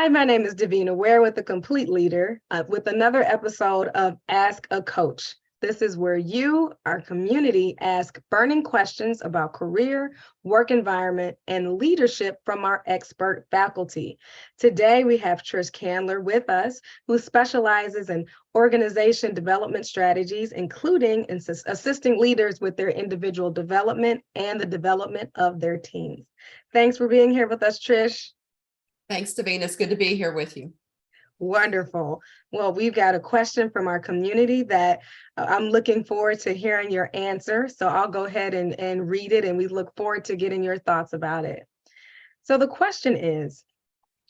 Hi, my name is Davina Ware with The Complete Leader with another episode of Ask a Coach. This is where you, our community, ask burning questions about career, work environment, and leadership from our expert faculty. Today, we have Trish Candler with us, who specializes in organization development strategies, including assisting leaders with their individual development and the development of their teams. Thanks for being here with us, Trish. Thanks, Davina. It's good to be here with you. Wonderful. Well, we've got a question from our community that I'm looking forward to hearing your answer. So I'll go ahead and read it, and we look forward to getting your thoughts about it. So the question is,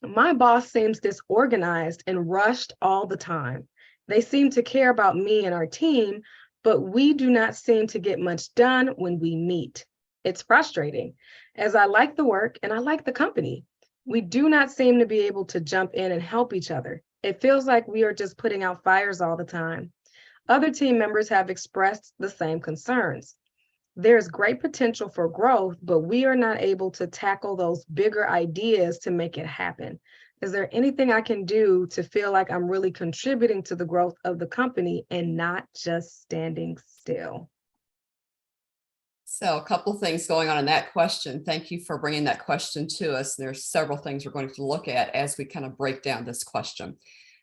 my boss seems disorganized and rushed all the time. They seem to care about me and our team, but we do not seem to get much done when we meet. It's frustrating, as I like the work and I like the company. We do not seem to be able to jump in and help each other. It feels like we are just putting out fires all the time. Other team members have expressed the same concerns. There's great potential for growth, but we are not able to tackle those bigger ideas to make it happen. Is there anything I can do to feel like I'm really contributing to the growth of the company and not just standing still? So a couple things going on in that question. Thank you for bringing that question to us. There's several things we're going to look at as we kind of break down this question.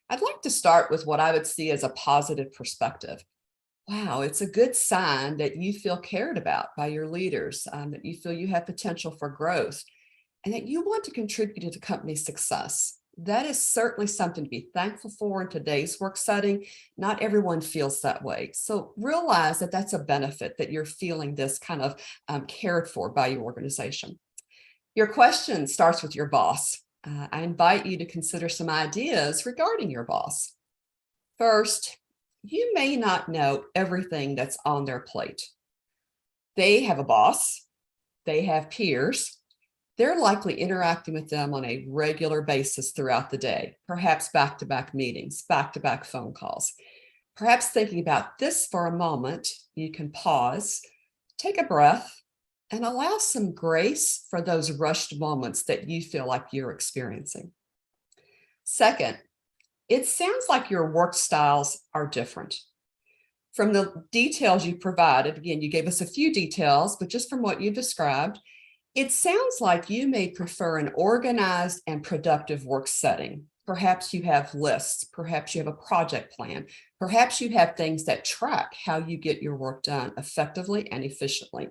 I'd like to start with what I would see as a positive perspective. Wow, it's a good sign that you feel cared about by your leaders, that you feel you have potential for growth, and that you want to contribute to the company's success. That is certainly something to be thankful for in today's work setting. Not everyone feels that way. So realize that that's a benefit, that you're feeling this kind of cared for by your organization. Your question starts with your boss. I invite you to consider some ideas regarding your boss. First, you may not know everything that's on their plate. They have a boss. They have peers. They're likely interacting with them on a regular basis throughout the day, perhaps back-to-back meetings, back-to-back phone calls. Perhaps thinking about this for a moment, you can pause, take a breath, and allow some grace for those rushed moments that you feel like you're experiencing. Second, it sounds like your work styles are different. From the details you provided, again, you gave us a few details, but just from what you described, it sounds like you may prefer an organized and productive work setting. Perhaps you have lists, perhaps you have a project plan, perhaps you have things that track how you get your work done effectively and efficiently.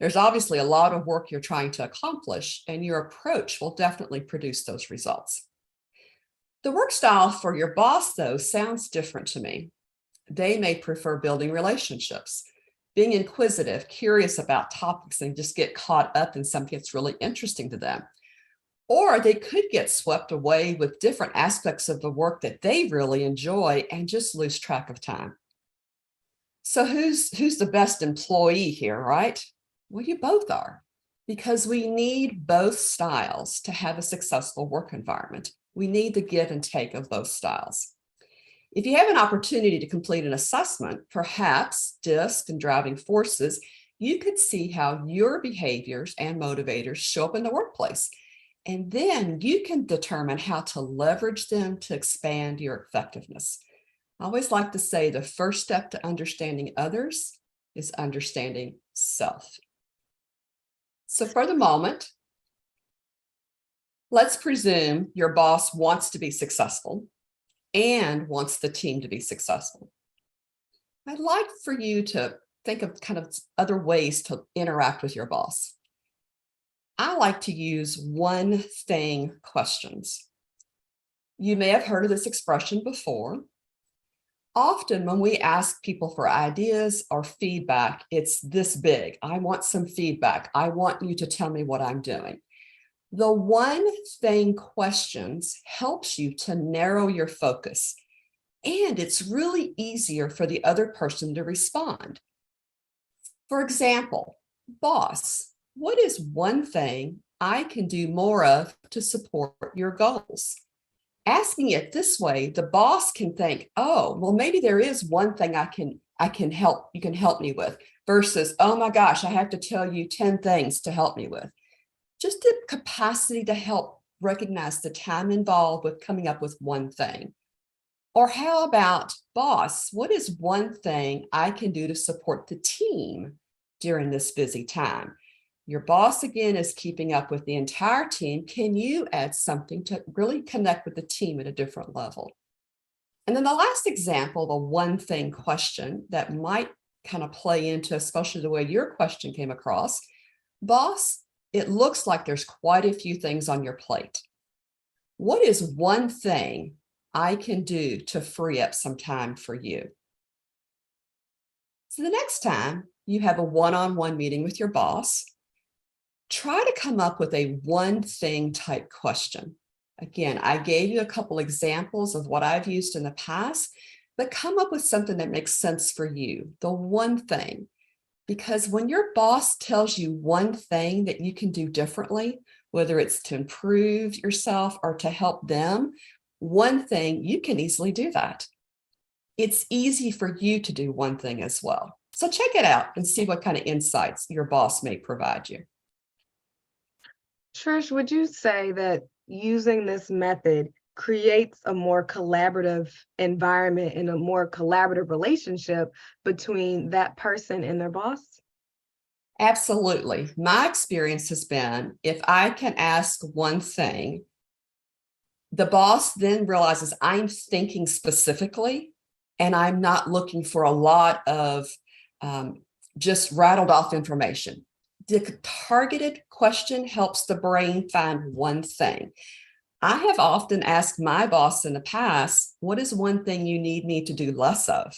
There's obviously a lot of work you're trying to accomplish, and your approach will definitely produce those results. The work style for your boss, though, sounds different to me. They may prefer building relationships, being inquisitive, curious about topics, and just get caught up in something that's really interesting to them. Or they could get swept away with different aspects of the work that they really enjoy and just lose track of time. So who's the best employee here, right? Well, you both are, because we need both styles to have a successful work environment. We need the give and take of both styles. If you have an opportunity to complete an assessment, perhaps DISC and driving forces, you could see how your behaviors and motivators show up in the workplace. And then you can determine how to leverage them to expand your effectiveness. I always like to say the first step to understanding others is understanding self. So for the moment, let's presume your boss wants to be successful and wants the team to be successful. I'd like for you to think of kind of other ways to interact with your boss. I like to use one thing questions. You may have heard of this expression before. Often when we ask people for ideas or feedback, it's this big. I want some feedback. I want you to tell me what I'm doing. The one thing questions helps you to narrow your focus, and it's really easier for the other person to respond. For example, boss, what is one thing I can do more of to support your goals? Asking it this way, the boss can think, oh, well, maybe there is one thing you can help me with, versus, oh my gosh, I have to tell you 10 things to help me with. Just the capacity to help recognize the time involved with coming up with one thing? Or how about, boss, what is one thing I can do to support the team during this busy time? Your boss, again, is keeping up with the entire team. Can you add something to really connect with the team at a different level? And then the last example, the one thing question that might kind of play into, especially the way your question came across, boss, it looks like there's quite a few things on your plate. What is one thing I can do to free up some time for you? So the next time you have a one-on-one meeting with your boss, try to come up with a one thing type question. Again, I gave you a couple examples of what I've used in the past, but come up with something that makes sense for you, the one thing. Because when your boss tells you one thing that you can do differently, whether it's to improve yourself or to help them, one thing, you can easily do that. It's easy for you to do one thing as well. So check it out and see what kind of insights your boss may provide you. Trish, would you say that using this method creates a more collaborative environment and a more collaborative relationship between that person and their boss? Absolutely. My experience has been if I can ask one thing, the boss then realizes I'm thinking specifically and I'm not looking for a lot of just rattled off information. The targeted question helps the brain find one thing. I have often asked my boss in the past, what is one thing you need me to do less of?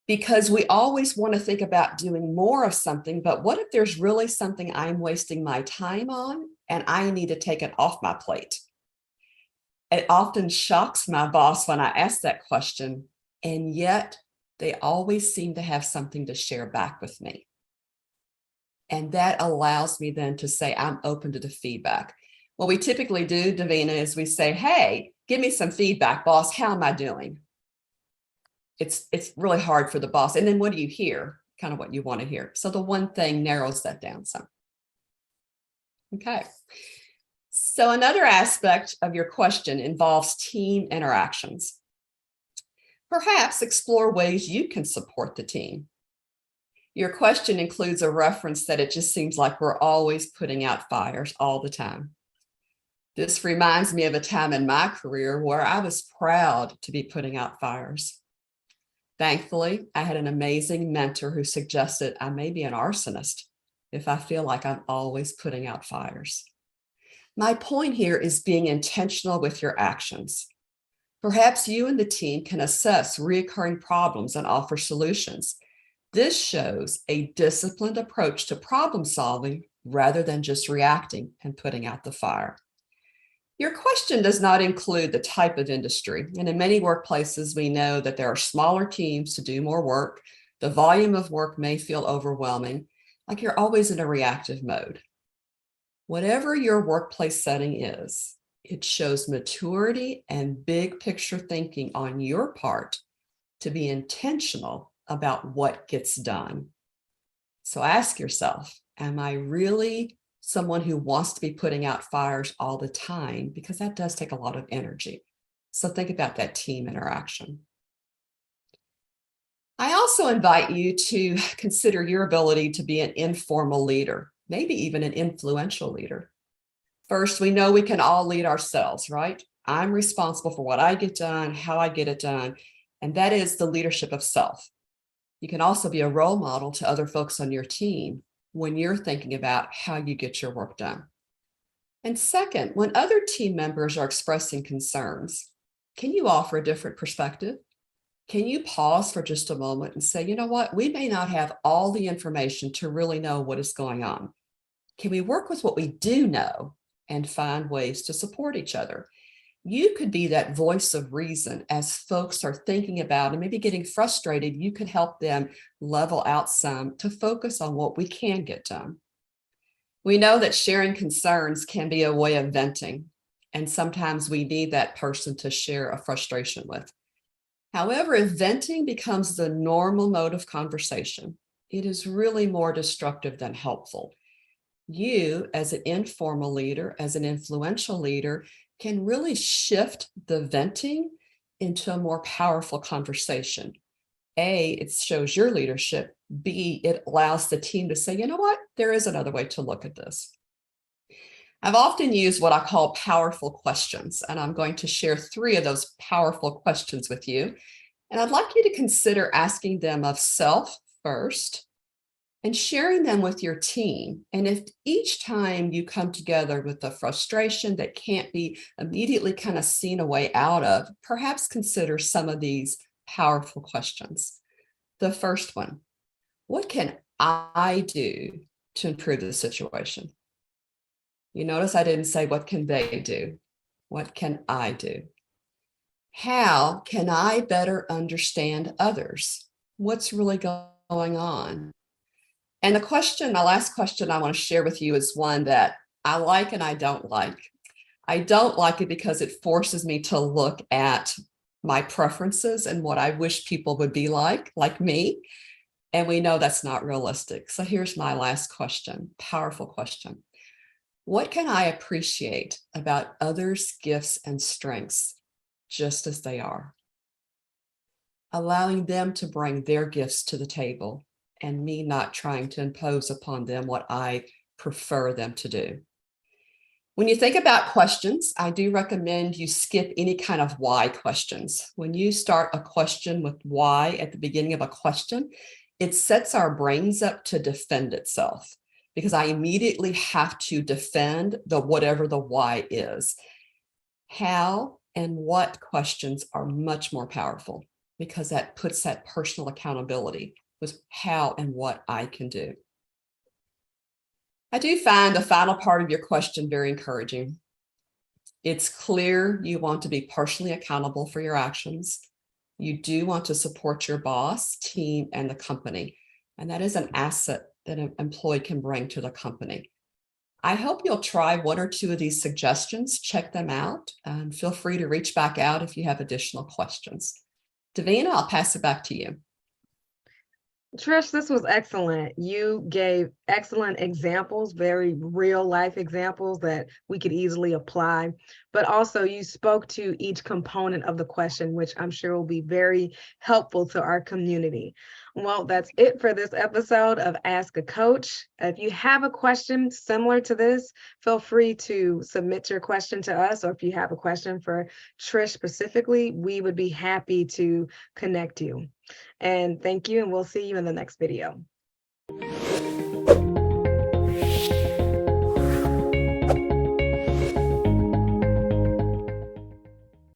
Because we always want to think about doing more of something, but what if there's really something I'm wasting my time on and I need to take it off my plate? It often shocks my boss when I ask that question, and yet they always seem to have something to share back with me. And that allows me then to say, I'm open to the feedback. What we typically do, Davina, is we say, hey, give me some feedback, boss. How am I doing? It's really hard for the boss. And then what do you hear? Kind of what you want to hear. So the one thing narrows that down some. Okay. So another aspect of your question involves team interactions. Perhaps explore ways you can support the team. Your question includes a reference that it just seems like we're always putting out fires all the time. This reminds me of a time in my career where I was proud to be putting out fires. Thankfully, I had an amazing mentor who suggested I may be an arsonist if I feel like I'm always putting out fires. My point here is being intentional with your actions. Perhaps you and the team can assess recurring problems and offer solutions. This shows a disciplined approach to problem solving rather than just reacting and putting out the fire. Your question does not include the type of industry. And in many workplaces, we know that there are smaller teams to do more work. The volume of work may feel overwhelming, like you're always in a reactive mode. Whatever your workplace setting is, it shows maturity and big picture thinking on your part to be intentional about what gets done. So ask yourself, am I really someone who wants to be putting out fires all the time? Because that does take a lot of energy. So think about that team interaction. I also invite you to consider your ability to be an informal leader, maybe even an influential leader. First, we know we can all lead ourselves, right? I'm responsible for what I get done, how I get it done, and that is the leadership of self. You can also be a role model to other folks on your team when you're thinking about how you get your work done. And second, when other team members are expressing concerns, can you offer a different perspective? Can you pause for just a moment and say, you know what, we may not have all the information to really know what is going on. Can we work with what we do know and find ways to support each other? You could be that voice of reason as folks are thinking about and maybe getting frustrated. You could help them level out some to focus on what we can get done. We know that sharing concerns can be a way of venting, and sometimes we need that person to share a frustration with. However, if venting becomes the normal mode of conversation, it is really more destructive than helpful. You, as an informal leader, as an influential leader, can really shift the venting into a more powerful conversation. A, it shows your leadership. B, it allows the team to say, you know what, there is another way to look at this. I've often used what I call powerful questions, and I'm going to share 3 of those powerful questions with you. And I'd like you to consider asking them of self first and sharing them with your team. And if each time you come together with a frustration that can't be immediately kind of seen a way out of, perhaps consider some of these powerful questions. The first one, what can I do to improve the situation? You notice I didn't say, what can they do? What can I do? How can I better understand others? What's really going on? And my last question I want to share with you is one that I like and I don't like. I don't like it because it forces me to look at my preferences and what I wish people would be like me. And we know that's not realistic. So here's my last question, powerful question. What can I appreciate about others' gifts and strengths just as they are? Allowing them to bring their gifts to the table and me not trying to impose upon them what I prefer them to do. When you think about questions, I do recommend you skip any kind of why questions. When you start a question with why at the beginning of a question, it sets our brains up to defend itself, because I immediately have to defend whatever the why is. How and what questions are much more powerful, because that puts that personal accountability with how and what I can do. I do find the final part of your question very encouraging. It's clear you want to be personally accountable for your actions. You do want to support your boss, team, and the company. And that is an asset that an employee can bring to the company. I hope you'll try 1 or 2 of these suggestions, check them out, and feel free to reach back out if you have additional questions. Davina, I'll pass it back to you. Trish, this was excellent. You gave excellent examples, very real life examples that we could easily apply, but also you spoke to each component of the question, which I'm sure will be very helpful to our community. Well, that's it for this episode of Ask a Coach. If you have a question similar to this, feel free to submit your question to us, or if you have a question for Trish specifically, we would be happy to connect you. And thank you, and we'll see you in the next video.